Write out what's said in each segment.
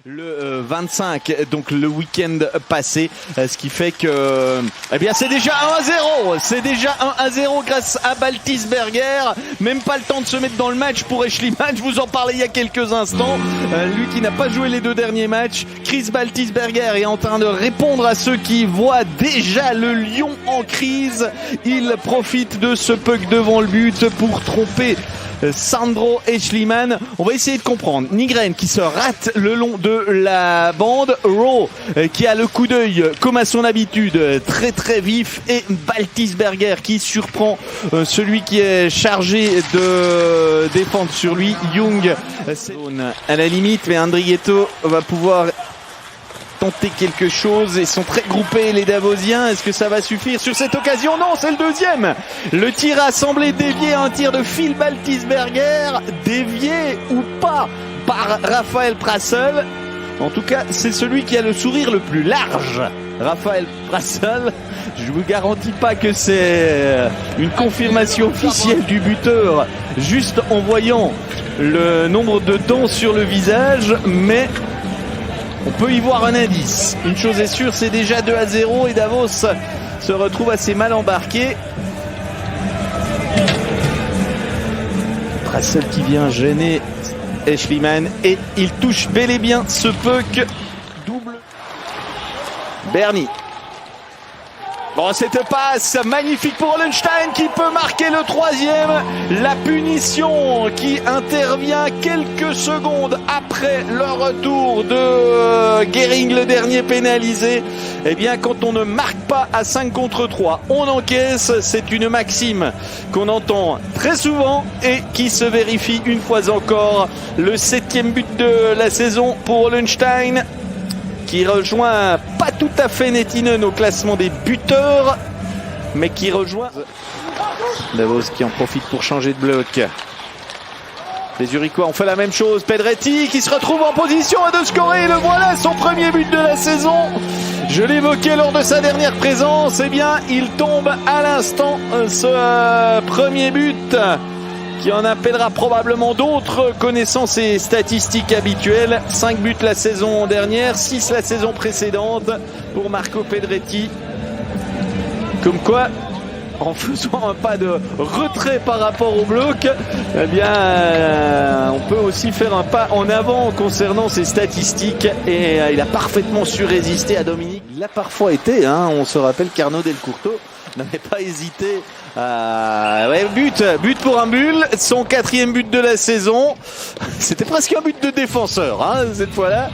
le 25, donc le week-end passé, ce qui fait que eh bien c'est déjà 1-0, c'est déjà 1-0 grâce à Baltisberger. Même pas le temps de se mettre dans le match pour Schliemann, je vous en parlais il y a quelques instants, lui qui n'a pas joué les deux derniers matchs. Chris Baltisberger est en train de répondre à ceux qui voient déjà le Lyon en crise. Il profite de ce puck devant le but pour tromper Sandro Schliemann. On va essayer de comprendre. Nygren qui se rate le long de la bande. Rowe qui a le coup d'œil comme à son habitude très très vif. Et Baltisberger qui surprend celui qui est chargé de défendre sur lui. Young à la limite, mais Andrigetto va pouvoir tenter quelque chose. Ils sont très groupés les Davosiens. Est-ce que ça va suffire sur cette occasion? Non, c'est le deuxième. Le tir a semblé dévié, un tir de Phil Baltisberger, dévié ou pas par Raphaël Prassel. En tout cas, c'est celui qui a le sourire le plus large. Raphaël Prassel, je vous garantis pas que c'est une confirmation officielle du buteur juste en voyant le nombre de dents sur le visage, mais on peut y voir un indice. Une chose est sûre, c'est déjà 2-0 et Davos se retrouve assez mal embarqué. Prassel qui vient gêner Schliemann et il touche bel et bien ce puck. Double. Bernie. Bon, cette passe magnifique pour Hollenstein qui peut marquer le troisième. La punition qui intervient quelques secondes après le retour de Gehring, le dernier pénalisé. Eh bien, quand on ne marque pas à 5 contre 3, on encaisse. C'est une maxime qu'on entend très souvent et qui se vérifie une fois encore. Le 7e but de la saison pour Hollenstein, qui rejoint pas tout à fait Nettinen au classement des buteurs, mais qui rejoint Davos qui en profite pour changer de bloc. Les Zurichois ont fait la même chose. Pedretti qui se retrouve en position de scorer. Le voilà, son premier but de la saison. Je l'évoquais lors de sa dernière présence. Eh bien, il tombe à l'instant ce premier but, qui en appellera probablement d'autres connaissant ses statistiques habituelles. 5 buts la saison dernière, 6 la saison précédente pour Marco Pedretti. Comme quoi, en faisant un pas de retrait par rapport au bloc, eh bien, on peut aussi faire un pas en avant concernant ses statistiques. Et il a parfaitement su résister à Dominique. Il a parfois été, on se rappelle qu'Arnaud Delcourteau n'avait pas hésité. But pour un bulle, son 4e but de la saison. C'était presque un but de défenseur cette fois-là.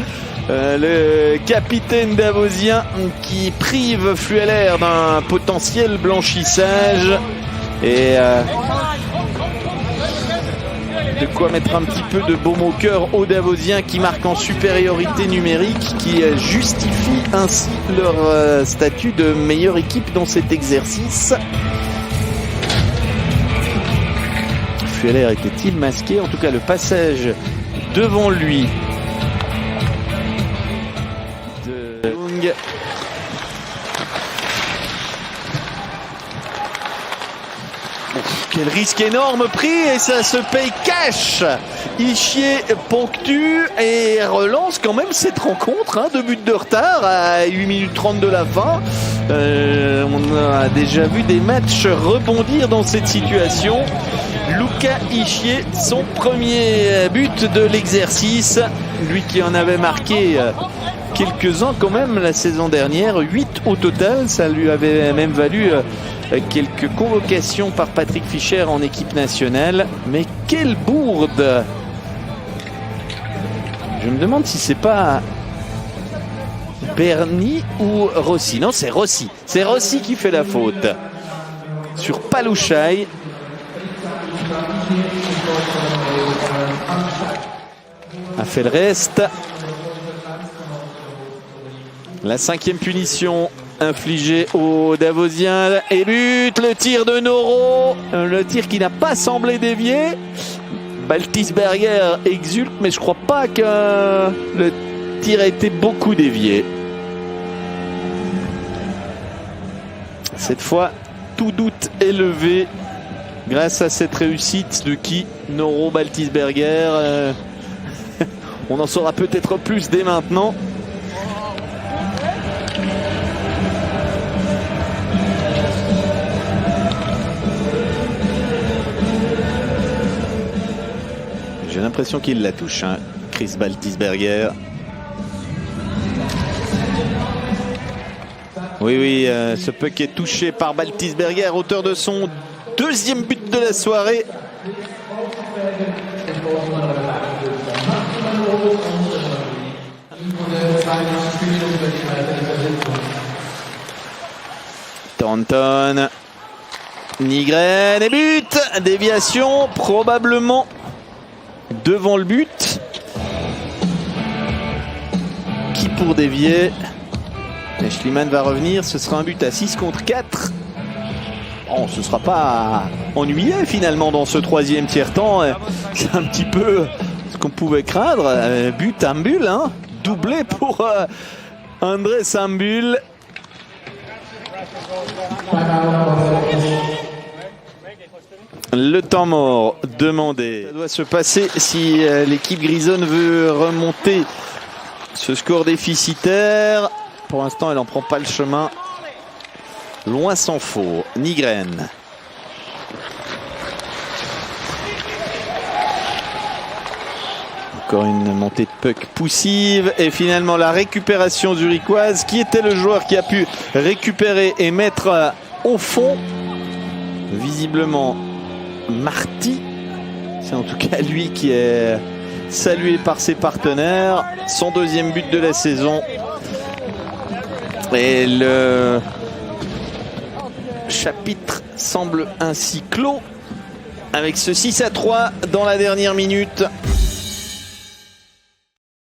Le capitaine davosien qui prive Flueller d'un potentiel blanchissage. Et de quoi mettre un petit peu de baume au cœur aux Davosiens qui marquent en supériorité numérique, qui justifie ainsi leur statut de meilleure équipe dans cet exercice. Flueller était-il masqué? En tout cas, le passage devant lui de Young. Quel risque énorme pris et ça se paye cash. Ischier ponctue et relance quand même cette rencontre. 2 buts de retard à 8 minutes 30 de la fin. On a déjà vu des matchs rebondir dans cette situation. Luca Ischier, son premier but de l'exercice. Lui qui en avait marqué quelques-uns quand même la saison dernière. 8 au total. Ça lui avait même valu quelques convocations par Patrick Fischer en équipe nationale. Mais quelle bourde! Je me demande si c'est pas Bernie ou Rossi. Non, c'est Rossi. C'est Rossi qui fait la faute sur Palouchaï. A fait le reste. La 5e punition infligée aux Davosiens. Et but, le tir de Noro. Le tir qui n'a pas semblé dévier. Baltisberger exulte, mais je crois pas que le tir a été beaucoup dévié. Cette fois, tout doute est levé grâce à cette réussite de qui? Noro Baltisberger. On en saura peut-être plus dès maintenant. J'ai l'impression qu'il la touche, hein, Chris Baltisberger. Oui, ce puck est touché par Baltisberger, auteur de son deuxième but de la soirée. Thornton, Nygren et but. Déviation probablement devant le but. Qui pour dévier? Schliemann va revenir, ce sera un but à 6 contre 4. Bon, ce ne sera pas ennuyé finalement dans ce troisième tiers-temps. C'est un petit peu ce qu'on pouvait craindre. But Ambul, hein, doublé pour André Ambul. Le temps mort demandé. Ça doit se passer si l'équipe grisonne veut remonter ce score déficitaire. Pour l'instant, elle n'en prend pas le chemin. Loin s'en faut. Nygren. Encore une montée de puck poussive. Et finalement, la récupération zurichoise. Qui était le joueur qui a pu récupérer et mettre au fond? Visiblement, Marty. C'est en tout cas lui qui est salué par ses partenaires. Son deuxième but de la saison. Et le chapitre semble ainsi clos avec ce 6-3 dans la dernière minute.